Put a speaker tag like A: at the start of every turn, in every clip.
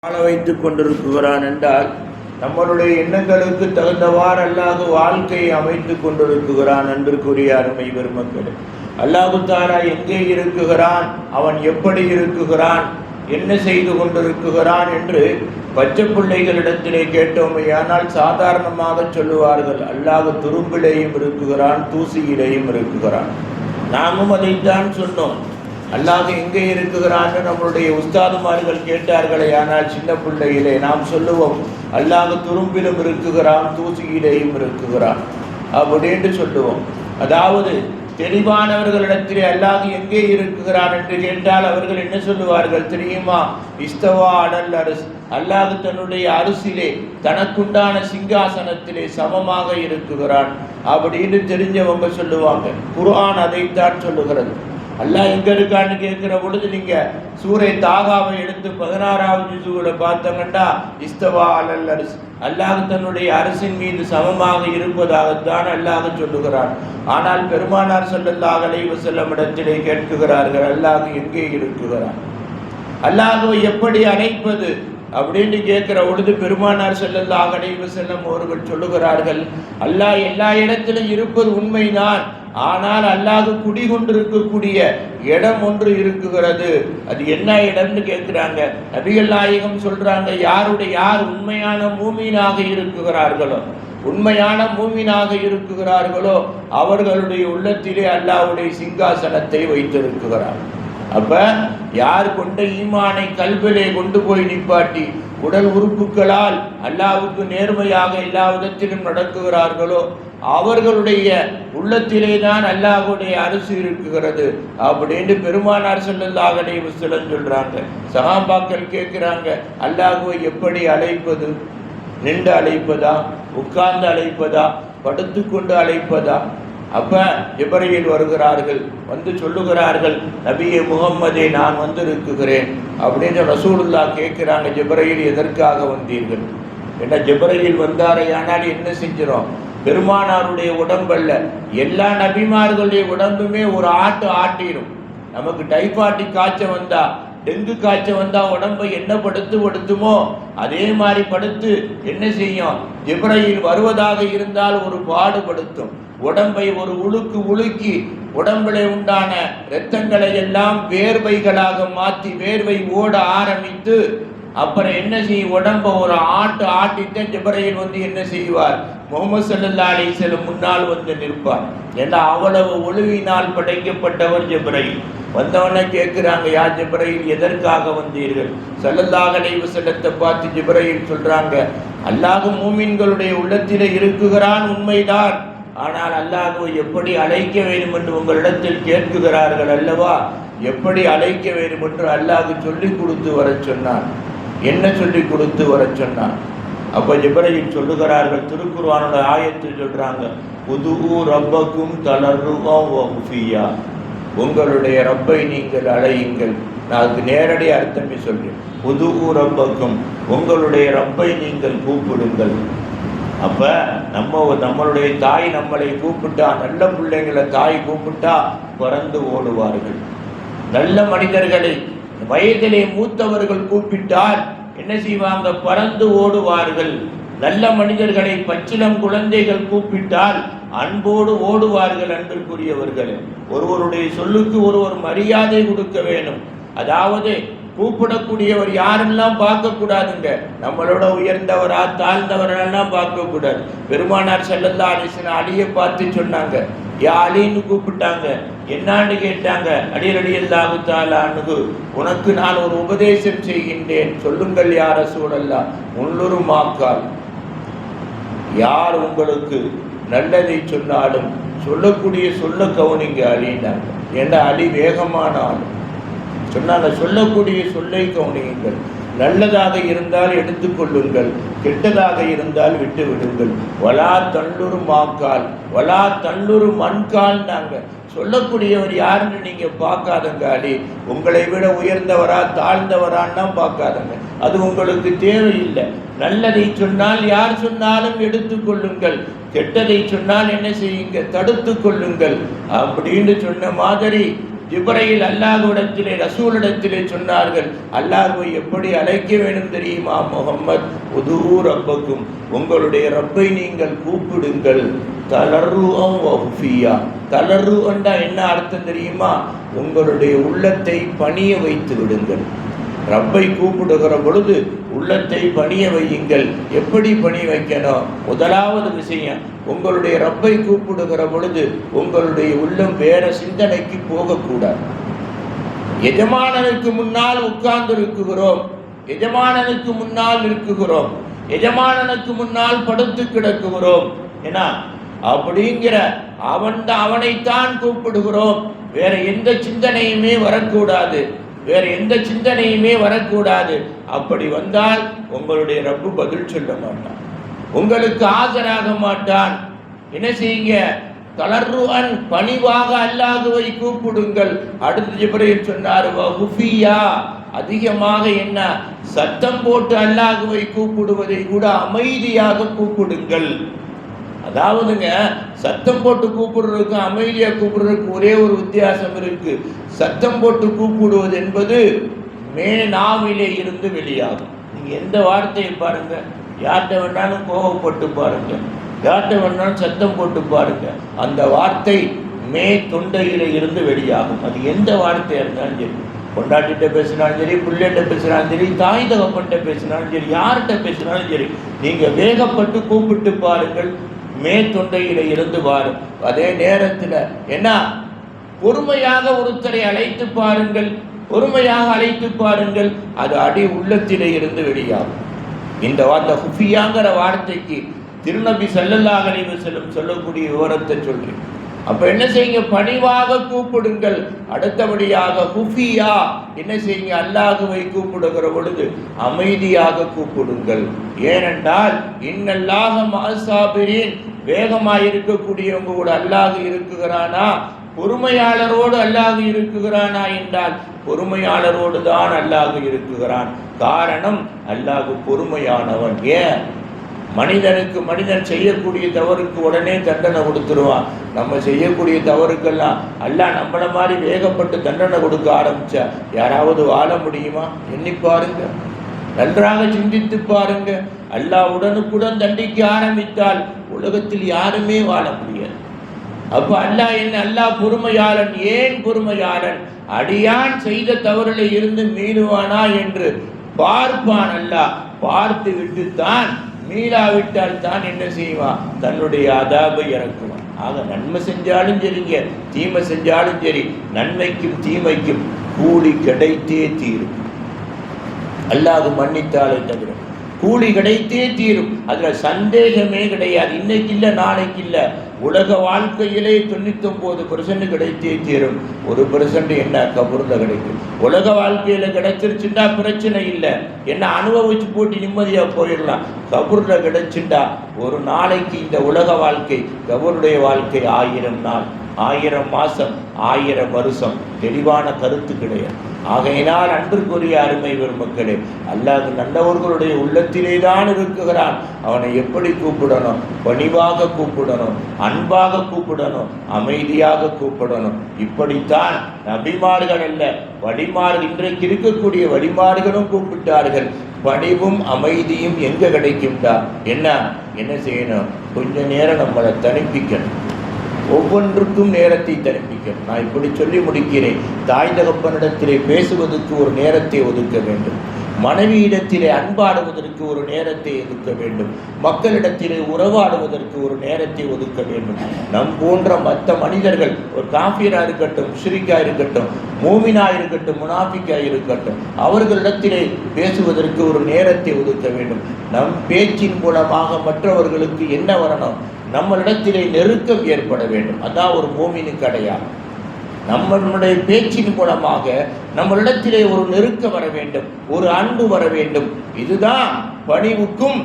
A: வாழ வைத்துக் கொண்டிருக்கிறான் என்றால் நம்மளுடைய எண்ணங்களுக்கு தகுந்தவாறு அல்லாஹ் வாழ்க்கையை அமைத்துக் கொண்டிருக்கிறான் என்று கூறிய அருமை பெருமக்கள். அல்லாஹு தாலா எங்கே இருக்குகிறான், அவன் எப்படி இருக்குகிறான், என்ன செய்து கொண்டிருக்கிறான் என்று பச்சை பிள்ளைகளிடத்திலே கேட்டோமே. ஆனால் சாதாரணமாக சொல்லுவார்கள், அல்லாஹ் துரும்பிலேயும் இருக்குகிறான், தூசியிலேயும் இருக்குகிறான். நாமும் அதைத்தான் சொன்னோம். அல்லாஹ் எங்கே இருக்கிறான்னு நம்மளுடைய உஸ்தாதுமார்கள் கேட்டார்களே. ஆனால் சின்ன பிள்ளையிலே நாம் சொல்லுவோம், அல்லாஹ் துரும்பிலும் இருக்குகிறான், தூசியிலேயும் இருக்குகிறான் அப்படின்னு சொல்லுவோம். அதாவது தெளிவானவர்களிடத்திலே அல்லாஹ் எங்கே இருக்குகிறான் என்று கேட்டால் அவர்கள் என்ன சொல்லுவார்கள் தெரியுமா? இஸ்தவா அலல் அரிஸ், அல்லாஹ் தன்னுடைய அரிசிலே தனக்குண்டான சிங்காசனத்திலே சமமாக இருக்குகிறான் அப்படின்னு தெரிஞ்சவங்க சொல்லுவாங்க. குர்ஆன் அதைத்தான் சொல்லுகிறது. அல்லாஹ் எங்க இருக்கான்னு கேட்கிற பொழுது நீங்க சூரை தாகாவை எடுத்து 16வது ஜுஸுல பார்த்தீங்கன்னா இஸ்தவா அலல் அரிஸ், அல்லாஹ் தன்னுடைய அரசின் மீது சமமாக இருப்பதாகத்தான் அல்லாஹ் சொல்லுகிறான். ஆனால் பெருமானார் ஸல்லல்லாஹு அலைஹி வஸல்லம் இடத்திலே கேட்கிறார்கள், அல்லாஹ் எங்கே இருக்கிறான், அல்லாஹ்வை எப்படி அழைப்பது அப்படின்னு கேட்கிற பொழுது பெருமானார் ஸல்லல்லாஹு அலைஹி வஸல்லம் அவர்கள் சொல்லுகிறார்கள், அல்லாஹ் எல்லா இடத்திலும் இருப்பது உண்மைதான், ஆனால் அல்லாஹ் குடிகொண்டிருக்கக்கூடிய இடம் ஒன்று இருக்குகிறது. அது என்ன இடம்னு கேட்கிறாங்க. நபிகள் நாயகம் சொல்றாங்க, யார் உண்மையான மூமீனாக இருக்குகிறார்களோ, உண்மையான மூமீனாக இருக்குகிறார்களோ அவர்களுடைய உள்ளத்திலே அல்லாஹ்வுடைய சிங்காசனத்தை வைத்திருக்கிறார். அப்ப யார் கொண்ட ஈமானை கல்விலே கொண்டு போய் நிப்பாட்டி உடல் உறுப்புகளால் அல்லாஹ்வுக்கு நேர்மையாக எல்லா விதத்திலும் நடக்குகிறார்களோ அவர்களுடைய உள்ளத்திலே தான் அல்லாஹ்வுடைய அரசு இருக்குகிறது அப்படின்னு பெருமானார் ஸல்லல்லாஹு அலைஹி வஸல்லம் சொல்றாங்க. சஹாபாக்கள் கேட்கிறாங்க, அல்லாஹ்வை எப்படி அழைப்பது? நின்று அழைப்பதா, உட்கார்ந்து அழைப்பதா, படுத்துக்கொண்டு அழைப்பதா? அப்ப ஜிப்ரீல் வருகிறார்கள், வந்து சொல்லுகிறார்கள், நபியே முகம்மதே நான் வந்திருக்கிறேன் அப்படின்னு ரசூலுல்லாஹ் கேட்கிறாங்க. ஜிப்ரீல் எதற்காக வந்தீர்கள்? ஏன்னா ஜிப்ரீல் வந்தாரையானால் என்ன செஞ்சிடும்? பெருமானாருடைய உடம்பல்ல, எல்லா நபிமார்களுடைய உடம்புமே ஒரு ஆட்டிடும். நமக்கு டைபாய்டு காய்ச்சல் வந்தா, டெங்கு காய்ச்சல் வந்தா உடம்பை என்ன படுத்துமோ அதே மாதிரி படுத்து என்ன செய்யும்? ஜிப்ரீல் வருவதாக இருந்தால் ஒரு பாடுபடுத்தும். உடம்பை ஒரு உலுக்கி உடம்பிலே உண்டான இரத்தங்களை எல்லாம் வேர்வைகளாக மாற்றி வேர்வை ஓட ஆரம்பித்து அப்புறம் என்ன செய்யும்? உடம்ப ஒரு ஆட்டித்தான் ஜிப்ரீல் வந்து என்ன செய்வார்? முஹம்மது ஸல்லல்லாஹு அலைஹி வஸல்லம் முன்னால் வந்து நிற்பார். ஏன்னா அவ்வளவு ஒளிவினால் படைக்கப்பட்டவர் ஜிப்ரீல். வந்தவன கேட்கிறாங்க, யா ஜிப்ரீல் எதற்காக வந்தீர்கள்? ஸல்லல்லாஹு அலைஹி வஸல்லத்தை பார்த்து ஜிப்ரீல் சொல்றாங்க, அல்லாஹ் மூமின்களுடைய உள்ளத்திலே இருக்குகிறான் உண்மைதான், ஆனால் அல்லாஹ்வை எப்படி அழைக்க வேண்டும் என்று உங்களிடத்தில் கேட்கிறார்கள் அல்லவா? எப்படி அழைக்க வேண்டும் என்று அல்லாஹ் சொல்லி கொடுத்து வர சொன்னான். என்ன சொல்லி கொடுத்து வர சொன்னான்? அப்ப ஜிப்ரீல் சொல்லுகிறார்கள், திருக்குர்ஆனோட ஆயத்து சொல்றாங்க, உதுஉ ரப்பக்கும் தலர்ருஆ வ குஃபியா, உங்களுடைய ரப்பை நீங்கள் அழையுங்கள். நான் அதுக்கு நேரடி அர்த்தமே சொல்றேன். உதுஉ ரப்பக்கும், உங்களுடைய ரப்பை நீங்கள் கூப்பிடுங்கள். அப்ப நம்மளுடைய தாய் நம்மளை கூப்பிட்டா, நல்ல பிள்ளைங்களை தாய் கூப்பிட்டா பறந்து ஓடுவார்கள். நல்ல மனிதர்களை வயதிலே மூத்தவர்கள் கூப்பிட்டால் என்ன செய்வாங்க? பறந்து ஓடுவார்கள். நல்ல மனிதர்களை பச்சிளம் குழந்தைகள் கூப்பிட்டால் அன்போடு ஓடுவார்கள். அன்பிற்குரியவர்கள், ஒருவருடைய சொல்லுக்கு ஒருவர் மரியாதை கொடுக்க வேண்டும். அதாவது கூப்பிடக்கூடியவர் யாரெல்லாம் பார்க்கக்கூடாதுங்க. நம்மளோட உயர்ந்தவரா தாழ்ந்தவரெல்லாம் பார்க்கக்கூடாது. பெருமானார் ஸல்லல்லாஹு அலைஹி வஸல்லம் அலியை பார்த்து சொன்னாங்க, யா அலின்னு கூப்பிட்டாங்க. என்னான்னு கேட்டாங்க. அலி ரலியல்லாஹு தஆலா அன்ஹு, உனக்கு நான் ஒரு உபதேசம் செய்கின்றேன், சொல்லுங்கள் யா ரசூலல்லாஹ். முன்னுரு மாக்கால், யார் உங்களுக்கு நல்லதை சொன்னாலும் சொல்லக்கூடிய சொல்ல கவனிங்க அலின்னாங்க. ஏன்னா அலி வேகமான ஆள். சொன்னாங்க, சொல்லக்கூடிய சொல்லை கவனியுங்கள். நல்லதாக இருந்தால் எடுத்துக்கொள்ளுங்கள், கெட்டதாக இருந்தால் விட்டு விடுங்கள். வலா தள்ளுரு மாக்கால் வலா தள்ளுரு மண்கால். நாங்கள் சொல்லக்கூடியவர் யாருன்னு நீங்க பார்க்காதங்க அலி. உங்களை விட உயர்ந்தவரா தாழ்ந்தவரான்னா பார்க்காதங்க, அது உங்களுக்கு தேவையில்லை. நல்லதை சொன்னால் யார் சொன்னாலும் எடுத்துக்கொள்ளுங்கள், கெட்டதை சொன்னால் என்ன செய்யுங்க? தடுத்து கொள்ளுங்கள் அப்படின்னு சொன்ன மாதிரி ஜிப்ரீல் அல்லாஹ்விடத்திலே ரசூலிடத்திலே சொன்னார்கள், அல்லாஹ்வை எப்படி அழைக்க வேண்டும் தெரியுமா முஹம்மத்? உது ரப்பக்கும், உங்களுடைய ரப்பை நீங்கள் கூப்பிடுங்கள். தலர்ருஅன் வ ஹுஃபியா. தலர்ரு என்றா என்ன அர்த்தம் தெரியுமா? உங்களுடைய உள்ளத்தை பணிய வைத்து விடுங்கள். ரப்பை கூப்பிடுகிற பொழுது உள்ளத்தை பணிய வையுங்கள். எப்படி பணிய வைக்கணும்? முதலாவது விஷயம், உங்களுடைய ரப்பை கூப்பிடுகிற பொழுது உங்களுடைய உள்ளம் வேற சிந்தனைக்கு போகக்கூடாது. எஜமானனுக்கு முன்னால் உட்கார்ந்து இருக்குகிறோம், எஜமானனுக்கு முன்னால் இருக்குகிறோம், எஜமானனுக்கு முன்னால் படுத்து கிடக்குகிறோம். ஏன்னா அப்படிங்கிற அவனைத்தான் கூப்பிடுகிறோம். வேற எந்த சிந்தனையுமே வரக்கூடாது, வேற எந்த சிந்தனையுமே வரக்கூடாது. அப்படி வந்தால் உங்களுடைய ரப்பு பதில் சொல்ல மாட்டான், உங்களுக்கு ஆஜராக மாட்டான். என்ன செய்யுங்க? தலர்ருஅன், பணிவாக அல்லாஹ்வை கூப்பிடுங்கள். அடுத்து ஜிப்ரீல் சொன்னார், வஹுஃபியா, அதிகமாக என்ன சத்தம் போட்டு அல்லாஹ்வை கூப்பிடுவதை கூட அமைதியாக கூப்பிடுங்கள். அதாவதுங்க, சத்தம் போட்டு கூப்பிடுறதுக்கு அமைதியாக கூப்பிடுறதுக்கு ஒரே ஒரு வித்தியாசம் இருக்கு. சத்தம் போட்டு கூப்பிடுவது என்பது நாவிலே இருந்து வெளியாகும். நீங்க எந்த வார்த்தையை பாருங்க, யார்கிட்ட வேணாலும் கோபப்பட்டு பாருங்க, யார்கிட்ட வேணாலும் சத்தம் போட்டு பாருங்க, அந்த வார்த்தை தொண்டையில இருந்து வெளியாகும். அது எந்த வார்த்தையா இருந்தாலும் சரி, பொண்டாட்டிகிட்ட பேசினாலும் சரி, பிள்ளைகிட்ட பேசினாலும் சரி, தாய் தகப்பன்கிட்ட பேசினாலும் சரி, யார்கிட்ட பேசினாலும் சரி, நீங்க வேகப்பட்டு கூப்பிட்டு பாருங்கள், தொண்டையில இருந்து பாரு. அதே நேரத்தில் என்ன, பொறுமையாக ஒருத்தரை அழைத்து பாருங்கள், பொறுமையாக அழைத்து பாருங்கள், அது அடி உள்ளத்திலே இருந்து வெளியாகும். இந்த ஹுஃபியாங்கிற வார்த்தைக்கு திருநபி ஸல்லல்லாஹு அலைஹி வஸல்லம் சொல்லக்கூடிய விவரத்தை சொல்றேன். அப்ப என்ன செய்யுங்க? பணிவாக கூப்பிடுங்கள். அடுத்தபடியாக ஹுஃபியா, என்ன செய்யுங்க? அல்லாஹ்வை கூப்பிடுகிற பொழுது அமைதியாக கூப்பிடுங்கள். ஏனென்றால் இன்னல்லாஹ மஅஸ்ஸாபிரீன், வேகமாக இருக்கக்கூடியவங்க கூட அல்லாஹ் இருக்குகிறானா? பொறுமையாளரோடு அல்லாஹ் இருக்குகிறானா என்றால் பொறுமையாளரோடு தான் அல்லாஹ் இருக்குகிறான். காரணம், அல்லாஹ் பொறுமையானவன். ஏன்? மனிதன் செய்யக்கூடிய தவறுக்கு உடனே தண்டனை கொடுத்துருவான். நம்ம செய்யக்கூடிய தவறுக்கெல்லாம் அல்லாஹ் நம்மள மாதிரி வேகப்பட்டு தண்டனை கொடுக்க ஆரம்பிச்சா யாராவது வாழ முடியுமா? எண்ணி பாருங்க, நன்றாக சிந்தித்து பாருங்க. அல்லாஹ் உடனுக்குடன் தண்டிக்க ஆரம்பித்தால் உலகத்தில் யாருமே வாழ முடியாது. அப்ப அல்லாஹ் என்ன? அல்லாஹ் பொறுமையாளன். ஏன் பொறுமையாளன்? அடியான் செய்த தவறில் இருந்து மீளுவானா என்று பார்ப்பான். அல்லாஹ் பார்த்து விட்டுத்தான், மீளாவிட்டால் தான் என்ன செய்வான்? தன்னுடைய அதாபை இறக்குவான். ஆக நன்மை செஞ்சாலும் சரிங்க, தீமை செஞ்சாலும் சரி, நன்மைக்கும் தீமைக்கும் கூலி கிடைத்தே தீரும். அல்லாஹ் மன்னித்தாலே தவிர கூலி கிடைத்தே தீரும். அதுல சந்தேகமே கிடையாது. இன்னைக்கு இல்லை, நாளைக்கு இல்லை, உலக வாழ்க்கையிலே 99% கிடைத்தே தீரும். 1% என்ன கபூர்ல கிடைக்கும். உலக வாழ்க்கையில கிடைச்சிருச்சுட்டா பிரச்சனை இல்லை, என்ன அனுபவிச்சு போட்டு நிம்மதியா போயிடலாம். கபூர்ல கிடைச்சுட்டா ஒரு நாளைக்கு இந்த உலக வாழ்க்கை, கபூருடைய வாழ்க்கை 1000 நாள், 1000 மாசம், 1000 வருஷம். தெளிவான கருத்து கிடையாது. ஆகையினால் அன்பிற்குரிய அருமை பெருமக்களே, அல்லாஹ் நல்லவர்களுடைய உள்ளத்திலே தான் இருக்குகிறான். அவனை எப்படி கூப்பிடணும்? பணிவாக கூப்பிடணும், அன்பாக கூப்பிடணும், அமைதியாக கூப்பிடணும். இப்படித்தான் நபிமார்கள் அல்ல, வழிமார்கள், இன்றைக்கு இருக்கக்கூடிய வழிமார்களும் கூப்பிட்டார்கள். பணிவும் அமைதியும் எங்க கிடைக்கும்டா? என்ன செய்யணும்? கொஞ்ச நேரம் நம்மளை தனிப்பிக்கணும், ஒவ்வொன்றுக்கும் நேரத்தை தனிப்பிக்கணும். நான் இப்படி சொல்லி முடிக்கிறேன். தாய் தகப்பனிடத்திலே பேசுவதற்கு ஒரு நேரத்தை ஒதுக்க வேண்டும், மனைவியிடத்திலே அன்பாடுவதற்கு ஒரு நேரத்தை ஒதுக்க வேண்டும், மக்களிடத்திலே உறவாடுவதற்கு ஒரு நேரத்தை ஒதுக்க வேண்டும். நம் போன்ற மற்ற மனிதர்கள், ஒரு காஃபிரா இருக்கட்டும், முஷ்ரிக்கா இருக்கட்டும், மூமினா இருக்கட்டும், முனாஃபிக்கா இருக்கட்டும், அவர்களிடத்திலே பேசுவதற்கு ஒரு நேரத்தை ஒதுக்க வேண்டும். நம் பேச்சின் மூலமாக மற்றவர்களுக்கு என்ன வரணும்? நம்மளிடத்திலே நெருக்கம் ஏற்பட வேண்டும். அதான் ஒரு மூமினுக்கு அடையாளம். நம்மளுடைய பேச்சின் மூலமாக நம்மளிடத்திலே ஒரு நெருக்கம் வர வேண்டும், ஒரு அன்பு வர வேண்டும். இதுதான் பணிவுக்கும்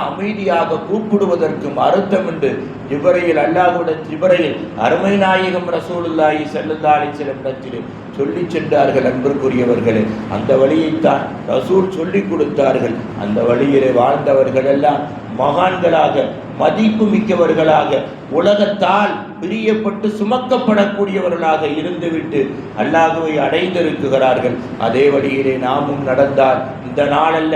A: அமைதியாக கூப்பிடுவதற்கும் அர்த்தம் என்று ஜிப்ரீல், அல்லாஹ்வுடைய ஜிப்ரீல் அருமை நாயகம் ரசூலுல்லாஹி ஸல்லல்லாஹு அலைஹி வஸல்லம் சொல்லி சென்றார்கள். அன்பிற்குரியவர்களே, அந்த வழியைத்தான் ரசூல் சொல்லிக் கொடுத்தார்கள். அந்த வழியிலே வாழ்ந்தவர்கள் எல்லாம் மகான்களாக, மதிப்பு மிக்கவர்களாக, உலகத்தால் பிரியப்பட்டு சுமக்கப்படக்கூடியவர்களாக இருந்துவிட்டு அல்லாஹ்வை அடைந்திருக்கிறார்கள். அதே வழியிலே நாமும் நடந்தால் இந்த நாளல்ல,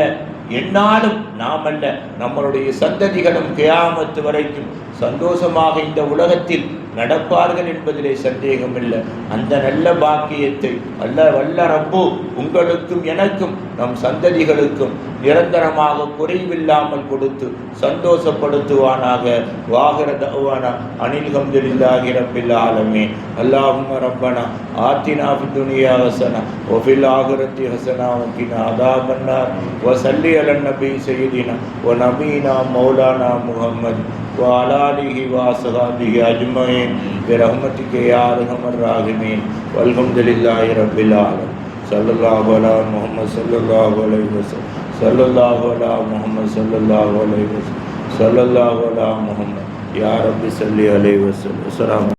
A: எந்நாளும் நாம் அல்ல, நம்மளுடைய சந்ததிகளும் கியாமத்து வரைக்கும் சந்தோஷமாக இந்த உலகத்தில் நடப்பார்கள் என்பதிலே சந்தேகமில்லை. அந்த நல்ல பாக்கியத்தை வல்ல ரப்பு உங்களுக்கும் எனக்கும் நம் சந்ததிகளுக்கும் நிரந்தரமாக குறைவில்லாமல் கொடுத்து சந்தோஷப்படுத்துவானாக. வாகிர தஅவானா அனில் ஹம்துலில்லாஹி ரப்பில் ஆலமீன். அல்லாஹும்ம ரப்பனா ஆத்தினா ஃபித் துன்யா ஹஸனா வ ஃபில் ஆகிரத்தி ஹஸனா வ கினா அஸாபன் நார் வ ஸல்லி அலன் நபி சய்யிதினா வ நபீனா மௌலானா முஹம்மத் வ அலா ஆலிஹி வ அஸ்ஹாபிஹி அஜ்மஈன் பிரஹ்மதிக யா அர்ஹமர் ராஹிமீன். வல்ஹம்துலில்லாஹி ரப்பில் ஆலமீன். ஸல்லல்லாஹு அலா முஹம்மத் ஸல்லல்லாஹு அலைஹி வஸல்லம். ஸல்லல்லாஹு அலா முஹம்மத் ஸல்லல்லாஹு அலைஹி வஸல்லம். ஸல்லல்லாஹு அலா முஹம்மத். யா ரப்பி ஸல்லி அலைஹி வஸல்லம்.